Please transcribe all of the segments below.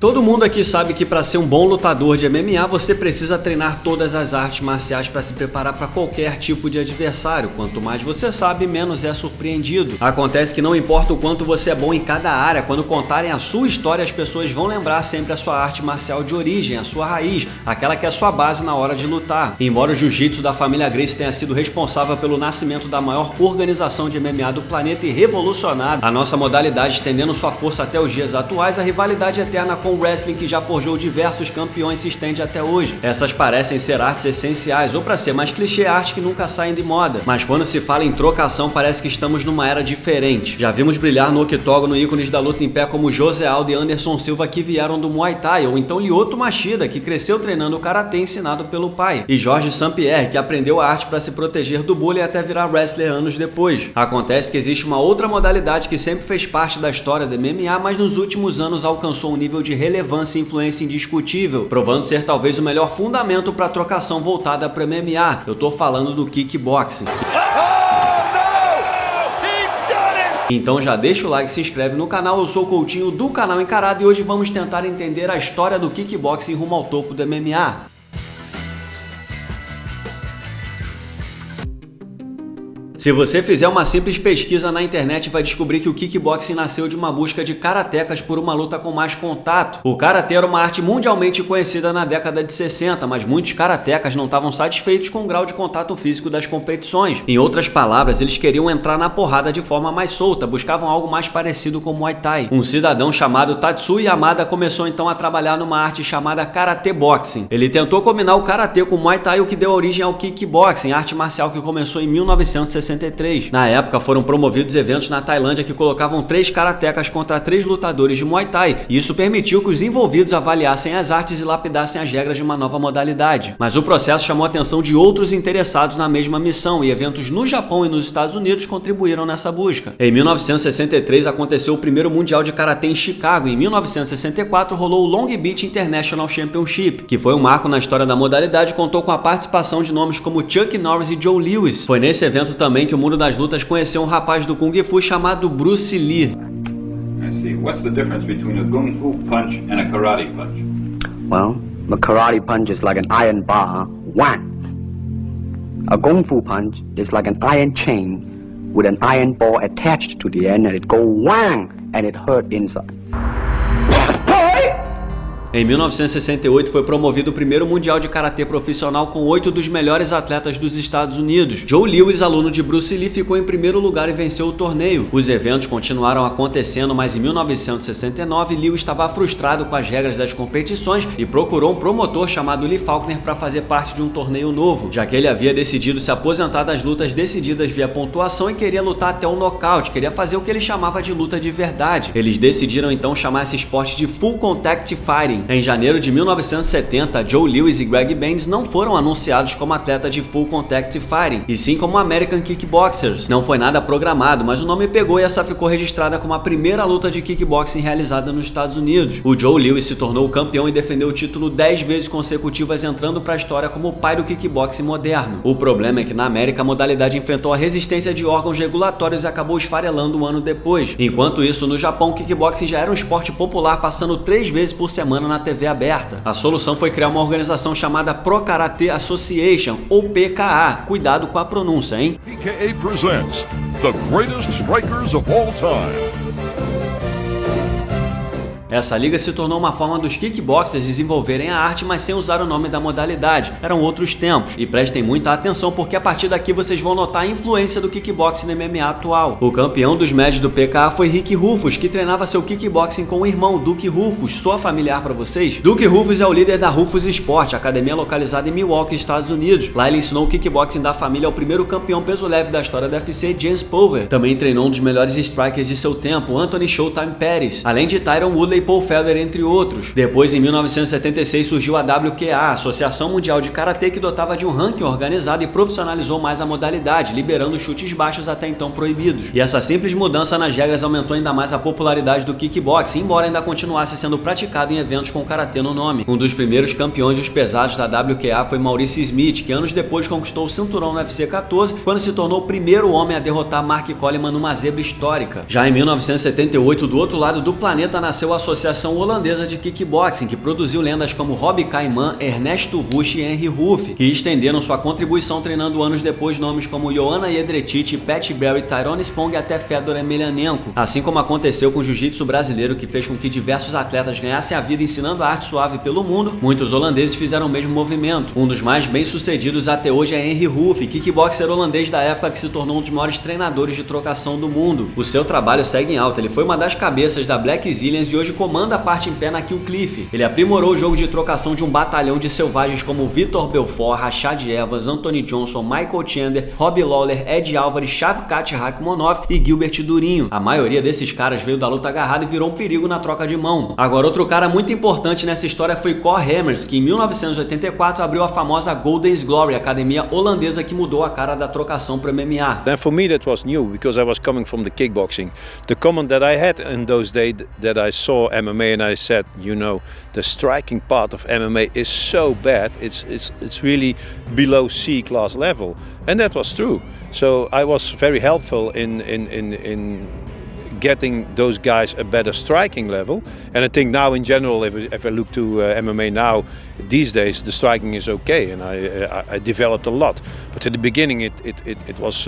Todo mundo aqui sabe que para ser um bom lutador de MMA você precisa treinar todas as artes marciais para se preparar para qualquer tipo de adversário. Quanto mais você sabe, menos é surpreendido. Acontece que não importa o quanto você é bom em cada área, quando contarem a sua história, as pessoas vão lembrar sempre a sua arte marcial de origem, a sua raiz, aquela que é a sua base na hora de lutar. Embora o jiu-jitsu da família Gracie tenha sido responsável pelo nascimento da maior organização de MMA do planeta e revolucionado a nossa modalidade, estendendo sua força até os dias atuais, a rivalidade eterna com o wrestling, que já forjou diversos campeões, se estende até hoje. Essas parecem ser artes essenciais, ou para ser mais clichê, artes que nunca saem de moda. Mas quando se fala em trocação, parece que estamos numa era diferente. Já vimos brilhar no octógono ícones da luta em pé como José Aldo e Anderson Silva, que vieram do Muay Thai, ou então Lyoto Machida, que cresceu treinando karatê ensinado pelo pai, e Jorge St-Pierre, que aprendeu a arte para se proteger do bullying até virar wrestler anos depois. Acontece que existe uma outra modalidade que sempre fez parte da história do MMA, mas nos últimos anos alcançou um nível de relevância e influência indiscutível, provando ser talvez o melhor fundamento para a trocação voltada para MMA. Eu tô falando do kickboxing. Então já deixa o like e se inscreve no canal. Eu sou o Coutinho do canal Encarado e hoje vamos tentar entender a história do kickboxing rumo ao topo do MMA. Se você fizer uma simples pesquisa na internet, vai descobrir que o kickboxing nasceu de uma busca de karatecas por uma luta com mais contato. O karatê era uma arte mundialmente conhecida na década de 60, mas muitos karatecas não estavam satisfeitos com o grau de contato físico das competições. Em outras palavras, eles queriam entrar na porrada de forma mais solta, buscavam algo mais parecido com o Muay Thai. Um cidadão chamado Tatsuya Yamada começou então a trabalhar numa arte chamada Karate Boxing. Ele tentou combinar o karatê com o Muay Thai, o que deu origem ao kickboxing, arte marcial que começou em 1963. Na época foram promovidos eventos na Tailândia que colocavam 3 karatecas contra 3 lutadores de Muay Thai, e isso permitiu que os envolvidos avaliassem as artes e lapidassem as regras de uma nova modalidade. Mas o processo chamou a atenção de outros interessados na mesma missão, e eventos no Japão e nos Estados Unidos contribuíram nessa busca. Em 1963 aconteceu o primeiro Mundial de Karatê em Chicago, e em 1964 rolou o Long Beach International Championship, que foi um marco na história da modalidade e contou com a participação de nomes como Chuck Norris e Joe Lewis. Foi nesse evento também que o mundo das lutas conheceu um rapaz do Kung Fu chamado Bruce Lee. I see. What's the difference between a Kung Fu punch and a karate punch? Well, the karate punch is like an iron bar, whack. A Kung Fu punch is like an iron chain with an iron ball attached to the end, and it go whang, and it hurt inside. Em 1968 foi promovido o primeiro Mundial de Karatê profissional com 8 dos melhores atletas dos Estados Unidos. Joe Lewis, aluno de Bruce Lee, ficou em primeiro lugar e venceu o torneio. Os eventos continuaram acontecendo, mas em 1969 Lewis estava frustrado com as regras das competições e procurou um promotor chamado Lee Faulkner para fazer parte de um torneio novo, já que ele havia decidido se aposentar das lutas decididas via pontuação e queria lutar até o nocaute, queria fazer o que ele chamava de luta de verdade. Eles decidiram então chamar esse esporte de Full Contact Fighting. Em janeiro de 1970, Joe Lewis e Greg Bends não foram anunciados como atleta de Full Contact Fighting, e sim como American Kickboxers. Não foi nada programado, mas o nome pegou e essa ficou registrada como a primeira luta de kickboxing realizada nos Estados Unidos. O Joe Lewis se tornou o campeão e defendeu o título 10 vezes consecutivas, entrando para a história como o pai do kickboxing moderno. O problema é que na América a modalidade enfrentou a resistência de órgãos regulatórios e acabou esfarelando um ano depois. Enquanto isso, no Japão, o kickboxing já era um esporte popular, passando 3 vezes por semana na TV aberta. A solução foi criar uma organização chamada Pro Karate Association, ou PKA. Cuidado com a pronúncia, hein? PKA presents the greatest strikers of all time. Essa liga se tornou uma forma dos kickboxers desenvolverem a arte, mas sem usar o nome da modalidade. Eram outros tempos. E prestem muita atenção, porque a partir daqui vocês vão notar a influência do kickboxing no MMA atual. O campeão dos médios do PKA foi Rick Rufus, que treinava seu kickboxing com o irmão Duke Rufus. Soa familiar pra vocês? Duke Rufus é o líder da Rufus Sport, academia localizada em Milwaukee, Estados Unidos. Lá ele ensinou o kickboxing da família ao primeiro campeão peso leve da história da UFC, James Pulver. Também treinou um dos melhores strikers de seu tempo, Anthony Showtime Pettis, além de Tyron Woodley, Paul Felder, entre outros. Depois, em 1976, surgiu a WQA, a Associação Mundial de Karatê, que dotava de um ranking organizado e profissionalizou mais a modalidade, liberando chutes baixos até então proibidos. E essa simples mudança nas regras aumentou ainda mais a popularidade do kickboxing, embora ainda continuasse sendo praticado em eventos com karatê no nome. Um dos primeiros campeões dos pesados da WQA foi Maurice Smith, que anos depois conquistou o cinturão no UFC 14, quando se tornou o primeiro homem a derrotar Mark Coleman numa zebra histórica. Já em 1978, do outro lado do planeta, nasceu a Associação Associação Holandesa de Kickboxing, que produziu lendas como Robbie Kaiman, Ernesto Rusch e Henry Ruff, que estenderam sua contribuição treinando anos depois nomes como Joanna Jedrzejczyk, Pat Barry, Tyrone Spong e até Fedor Emelianenko. Assim como aconteceu com o jiu-jitsu brasileiro, que fez com que diversos atletas ganhassem a vida ensinando a arte suave pelo mundo, muitos holandeses fizeram o mesmo movimento. Um dos mais bem-sucedidos até hoje é Henry Ruff, kickboxer holandês da época que se tornou um dos maiores treinadores de trocação do mundo. O seu trabalho segue em alta, ele foi uma das cabeças da Black Zillions e hoje comanda a parte em pé na Kill Cliff. Ele aprimorou o jogo de trocação de um batalhão de selvagens como Vitor Belfort, Rashad Evans, Anthony Johnson, Michael Chandler, Robbie Lawler, Ed Álvares, Shavkat Rakhmonov e Gilbert Durinho. A maioria desses caras veio da luta agarrada e virou um perigo na troca de mão. Agora, outro cara muito importante nessa história foi Cor Hammers, que em 1984 abriu a famosa Golden's Glory, academia holandesa que mudou a cara da trocação para o MMA. And for me that was new because I was coming from the kickboxing. The comment that I had in those days that I saw MMA and I said, you know, the striking part of MMA is so bad, it's really below C class level. And that was true. So I was very helpful in getting those guys a better striking level, and I think now in general, if I look to MMA now, these days the striking is okay, and I developed a lot. But at the beginning it was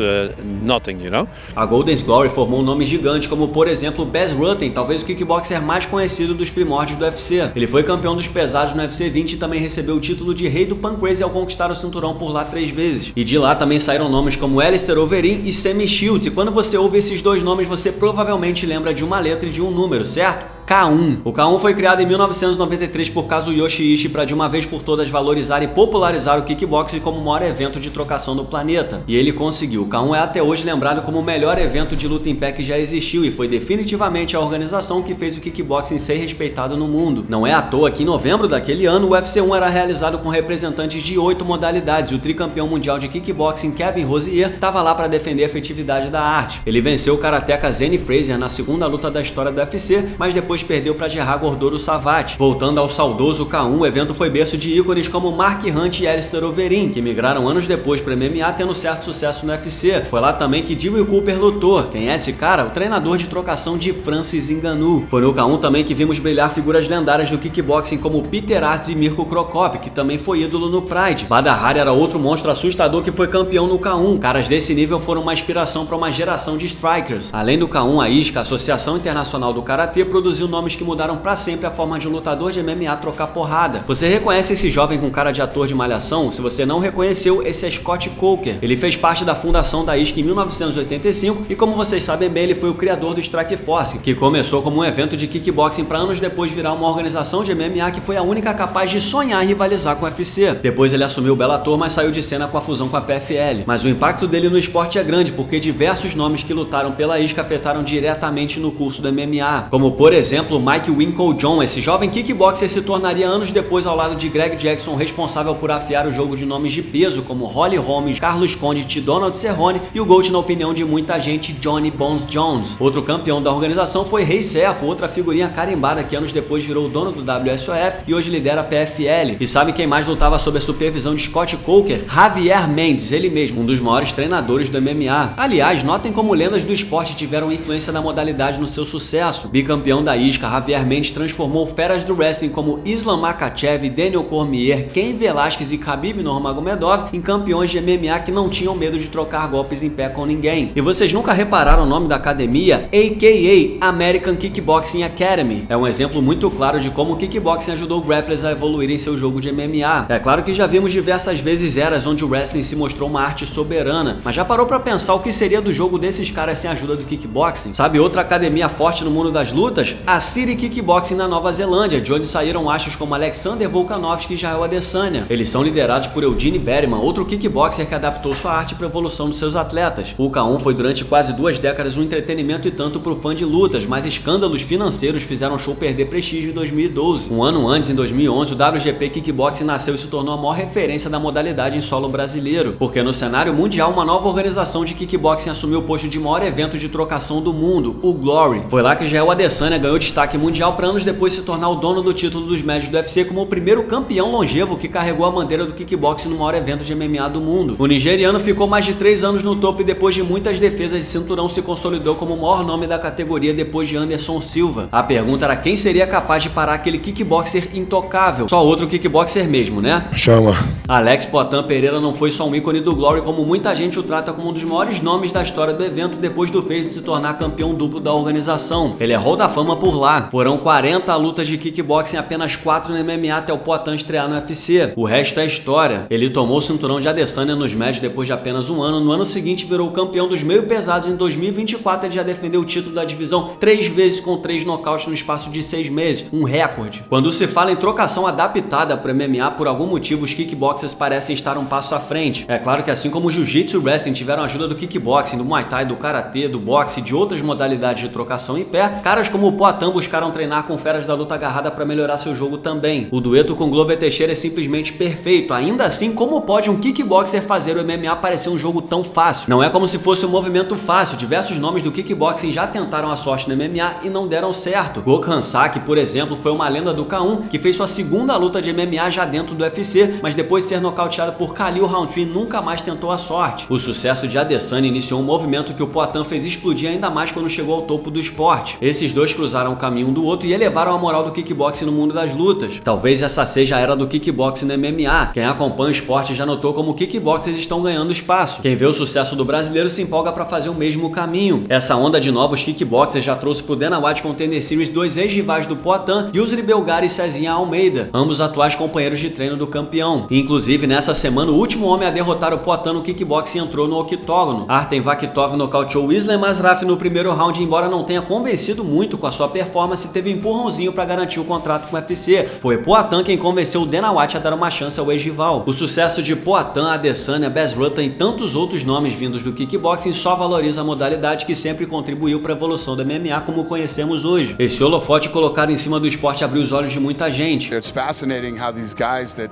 nothing, you know. A Golden's Glory formou um nome gigante, como por exemplo Bas Rutten, talvez o kickboxer mais conhecido dos primórdios do UFC. Ele foi campeão dos pesados no UFC 20 e também recebeu o título de rei do Pancrase ao conquistar o cinturão por lá 3 vezes. E de lá também saíram nomes como Alistair Overeem e Sammy Shields, e quando você ouve esses dois nomes você provavelmente lembra de uma letra e de um número, certo? K1. O K1 foi criado em 1993 por Kazuyoshi Ishii para de uma vez por todas valorizar e popularizar o kickboxing como o maior evento de trocação do planeta. E ele conseguiu. O K1 é até hoje lembrado como o melhor evento de luta em pé que já existiu e foi definitivamente a organização que fez o kickboxing ser respeitado no mundo. Não é à toa que em novembro daquele ano o UFC 1 era realizado com representantes de 8 modalidades e o tricampeão mundial de kickboxing Kevin Rosier estava lá para defender a efetividade da arte. Ele venceu o karateca Zane Frazier na segunda luta da história do UFC, mas depois perdeu para Gerard Gordoro Savate. Voltando ao saudoso K1, o evento foi berço de ícones como Mark Hunt e Alistair Overeem, que migraram anos depois para MMA tendo certo sucesso no UFC. Foi lá também que Dewey Cooper lutou. Quem é esse cara? O treinador de trocação de Francis Ngannou. Foi no K1 também que vimos brilhar figuras lendárias do kickboxing como Peter Aerts e Mirko Cro Cop, que também foi ídolo no Pride. Badr Hari era outro monstro assustador que foi campeão no K1. Caras desse nível foram uma inspiração para uma geração de strikers. Além do K1, a ISCA, a Associação Internacional do Karatê, produziu nomes que mudaram para sempre a forma de um lutador de MMA trocar porrada. Você reconhece esse jovem com cara de ator de Malhação? Se você não reconheceu, esse é Scott Coker. Ele fez parte da fundação da ISCA em 1985 e, como vocês sabem bem, ele foi o criador do Strike Force, que começou como um evento de kickboxing para anos depois virar uma organização de MMA que foi a única capaz de sonhar em rivalizar com o UFC. Depois ele assumiu o Bellator, mas saiu de cena com a fusão com a PFL. Mas o impacto dele no esporte é grande, porque diversos nomes que lutaram pela ISCA afetaram diretamente no curso do MMA, como por exemplo Mike Winkeljohn. Esse jovem kickboxer se tornaria anos depois ao lado de Greg Jackson responsável por afiar o jogo de nomes de peso como Holly Holmes, Carlos Condit, Donald Cerrone e o GOAT na opinião de muita gente, Johnny Bones Jones. Outro campeão da organização foi Ray Sefo, outra figurinha carimbada que anos depois virou o dono do WSOF e hoje lidera a PFL. E sabe quem mais lutava sob a supervisão de Scott Coker? Javier Mendes, ele mesmo, um dos maiores treinadores do MMA. Aliás, notem como lendas do esporte tiveram influência na modalidade no seu sucesso. Bicampeão da ISCA, Javier Mendes transformou feras do wrestling como Islam Makhachev, Daniel Cormier, Cain Velasquez e Khabib Nurmagomedov em campeões de MMA que não tinham medo de trocar golpes em pé com ninguém. E vocês nunca repararam o nome da academia? AKA American Kickboxing Academy. É um exemplo muito claro de como o kickboxing ajudou grapplers a evoluir em seu jogo de MMA. É claro que já vimos diversas vezes eras onde o wrestling se mostrou uma arte soberana, mas já parou pra pensar o que seria do jogo desses caras sem a ajuda do kickboxing? Sabe outra academia forte no mundo das lutas? A City Kickboxing na Nova Zelândia, de onde saíram astros como Alexander Volkanovski e Israel Adesanya. Eles são liderados por Eugene Berryman, outro kickboxer que adaptou sua arte para a evolução dos seus atletas. O K1 foi durante quase 2 décadas um entretenimento e tanto pro fã de lutas, mas escândalos financeiros fizeram o show perder prestígio em 2012. Um ano antes, em 2011, o WGP Kickboxing nasceu e se tornou a maior referência da modalidade em solo brasileiro, porque no cenário mundial uma nova organização de kickboxing assumiu o posto de maior evento de trocação do mundo, o Glory. Foi lá que Israel Adesanya ganhou destaque mundial para anos depois se tornar o dono do título dos médios do UFC como o primeiro campeão longevo que carregou a bandeira do kickboxing no maior evento de MMA do mundo. O nigeriano ficou mais de 3 anos no topo e depois de muitas defesas de cinturão se consolidou como o maior nome da categoria depois de Anderson Silva. A pergunta era quem seria capaz de parar aquele kickboxer intocável. Só outro kickboxer mesmo, né? Chama. Alex Poatan Pereira não foi só um ícone do Glory, como muita gente o trata como um dos maiores nomes da história do evento depois do feito de se tornar campeão duplo da organização. Ele é Hall da Fama por lá. Foram 40 lutas de kickboxing, apenas 4 no MMA até o Poatan estrear no UFC. O resto é história. Ele tomou o cinturão de Adesanya nos médios depois de apenas um ano. No ano seguinte virou campeão dos meio pesados. Em 2024 ele já defendeu o título da divisão 3 vezes com 3 nocautes no espaço de 6 meses. Um recorde. Quando se fala em trocação adaptada para o MMA, por algum motivo os kickboxers parecem estar um passo à frente. É claro que assim como o jiu-jitsu e o wrestling tiveram ajuda do kickboxing, do muay thai, do karatê, do boxe e de outras modalidades de trocação em pé, caras como o Poatan buscaram treinar com feras da luta agarrada para melhorar seu jogo também. O dueto com Glover Teixeira é simplesmente perfeito. Ainda assim, como pode um kickboxer fazer o MMA parecer um jogo tão fácil? Não é como se fosse um movimento fácil. Diversos nomes do kickboxing já tentaram a sorte no MMA e não deram certo. Gokhan Saki, por exemplo, foi uma lenda do K1 que fez sua segunda luta de MMA já dentro do UFC, mas depois de ser nocauteado por Khalil Rountree nunca mais tentou a sorte. O sucesso de Adesanya iniciou um movimento que o Poatan fez explodir ainda mais quando chegou ao topo do esporte. Esses dois cruzaram o caminho um do outro e elevaram a moral do kickboxing no mundo das lutas. Talvez essa seja a era do kickboxing no MMA. Quem acompanha o esporte já notou como kickboxers estão ganhando espaço. Quem vê o sucesso do brasileiro se empolga para fazer o mesmo caminho. Essa onda de novos kickboxers já trouxe pro Dana White Contender Series 2 ex-rivais do Poatan, Yusri Belgara e Cezinha Almeida, ambos atuais companheiros de treino do campeão. Inclusive, nessa semana, o último homem a derrotar o Poatan no kickboxing entrou no octógono. Artem Vakhtov nocauteou Islam Masraf no primeiro round, embora não tenha convencido muito com a sua performance, teve um empurrãozinho para garantir o contrato com o UFC. Foi Poatan quem convenceu o Dana White a dar uma chance ao ex-rival. O sucesso de Poatan, Adesanya, Bas Rutten e tantos outros nomes vindos do kickboxing só valoriza a modalidade que sempre contribuiu para a evolução do MMA como conhecemos hoje. Esse holofote colocado em cima do esporte abriu os olhos de muita gente. It's fascinating how these guys that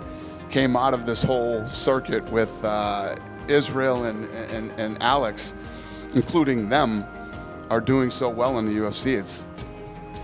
came out of this whole circuit with Israel and Alex, including them, are doing so well in the UFC. It's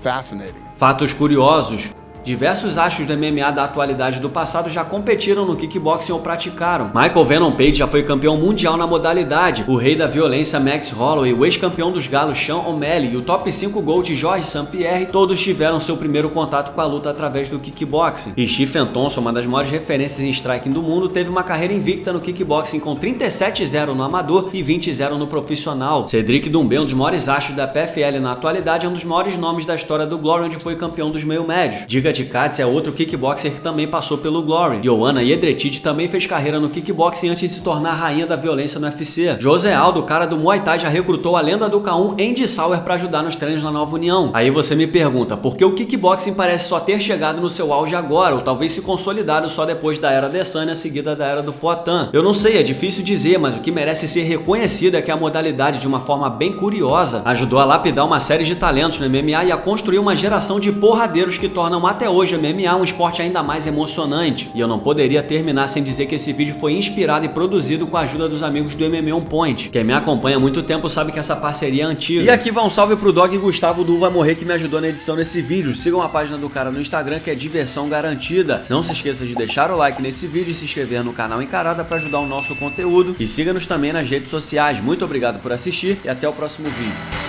fascinating. Fatos curiosos. Diversos astros do MMA da atualidade e do passado já competiram no kickboxing ou praticaram. Michael Venom Page já foi campeão mundial na modalidade. O rei da violência Max Holloway, o ex-campeão dos galos Sean O'Malley e o top 5 Gold George St. Pierre, todos tiveram seu primeiro contato com a luta através do kickboxing. E Stephen Thompson, uma das maiores referências em striking do mundo, teve uma carreira invicta no kickboxing com 37-0 no amador e 20-0 no profissional. Cedric Doumbé, um dos maiores astros da PFL na atualidade, é um dos maiores nomes da história do Glory, onde foi campeão dos meio médios. Giga Chikadze é outro kickboxer que também passou pelo Glory. Joanna Jedrzejczyk também fez carreira no kickboxing antes de se tornar rainha da violência no UFC. José Aldo, cara do Muay Thai, já recrutou a lenda do K1 Andy Sauer para ajudar nos treinos na Nova União. Aí você me pergunta, por que o kickboxing parece só ter chegado no seu auge agora, ou talvez se consolidado só depois da era Adesanya, seguida da era do Poatan? Eu não sei, é difícil dizer, mas o que merece ser reconhecido é que a modalidade, de uma forma bem curiosa, ajudou a lapidar uma série de talentos no MMA e a construir uma geração de porradeiros que tornam até hoje o MMA um esporte ainda mais emocionante. E eu não poderia terminar sem dizer que esse vídeo foi inspirado e produzido com a ajuda dos amigos do MMA On Point. Quem me acompanha há muito tempo sabe que essa parceria é antiga. E aqui vai um salve pro Dog Gustavo do Vai Morrer, que me ajudou na edição desse vídeo. Sigam a página do cara no Instagram, que é diversão garantida. Não se esqueça de deixar o like nesse vídeo e se inscrever no canal Encarada para ajudar o nosso conteúdo. E siga-nos também nas redes sociais. Muito obrigado por assistir e até o próximo vídeo.